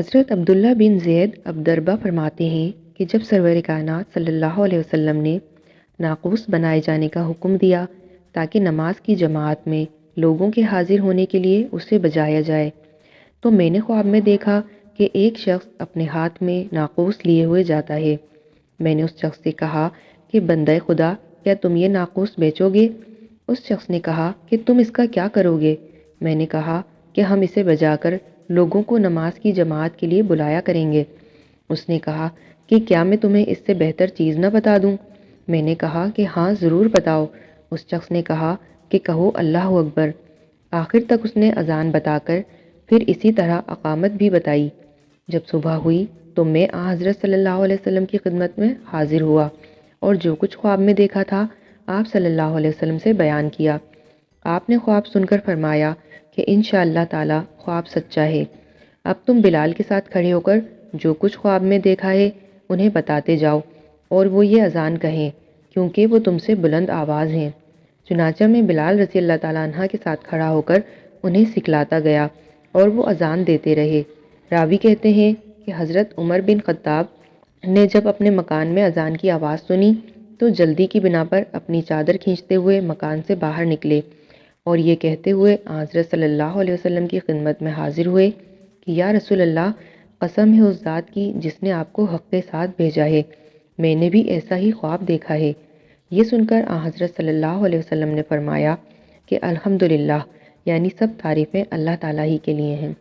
حضرت عبداللہ بن زید عبدربہ فرماتے ہیں کہ جب سرور کائنات صلی اللہ علیہ وسلم نے ناقوس بنائے جانے کا حکم دیا تاکہ نماز کی جماعت میں لوگوں کے حاضر ہونے کے لیے اسے بجایا جائے، تو میں نے خواب میں دیکھا کہ ایک شخص اپنے ہاتھ میں ناقوس لیے ہوئے جاتا ہے۔ میں نے اس شخص سے کہا کہ بندہ خدا، کیا تم یہ ناقوس بیچو گے؟ اس شخص نے کہا کہ تم اس کا کیا کرو گے؟ میں نے کہا کہ ہم اسے بجا کر لوگوں کو نماز کی جماعت کے لیے بلایا کریں گے۔ اس نے کہا کہ کیا میں تمہیں اس سے بہتر چیز نہ بتا دوں؟ میں نے کہا کہ ہاں ضرور بتاؤ۔ اس شخص نے کہا کہ کہو اللہ اکبر۔ آخر تک اس نے اذان بتا کر پھر اسی طرح اقامت بھی بتائی۔ جب صبح ہوئی تو میں حضرت صلی اللہ علیہ وسلم کی خدمت میں حاضر ہوا اور جو کچھ خواب میں دیکھا تھا آپ صلی اللہ علیہ وسلم سے بیان کیا۔ آپ نے خواب سن کر فرمایا کہ انشاءاللہ تعالی خواب سچا ہے۔ اب تم بلال کے ساتھ کھڑے ہو کر جو کچھ خواب میں دیکھا ہے انہیں بتاتے جاؤ اور وہ یہ اذان کہیں، کیونکہ وہ تم سے بلند آواز ہیں۔ چنانچہ میں بلال رضی اللہ تعالیٰ عنہ کے ساتھ کھڑا ہو کر انہیں سکھلاتا گیا اور وہ اذان دیتے رہے۔ راوی کہتے ہیں کہ حضرت عمر بن خطاب نے جب اپنے مکان میں اذان کی آواز سنی تو جلدی کی بنا پر اپنی چادر کھینچتے ہوئے مکان سے باہر نکلے اور یہ کہتے ہوئے حضرت صلی اللہ علیہ وسلم کی خدمت میں حاضر ہوئے کہ یا رسول اللہ، قسم ہے اس ذات کی جس نے آپ کو حق کے ساتھ بھیجا ہے، میں نے بھی ایسا ہی خواب دیکھا ہے۔ یہ سن کر حضرت صلی اللہ علیہ وسلم نے فرمایا کہ الحمدللہ، یعنی سب تعریفیں اللہ تعالیٰ ہی کے لیے ہیں۔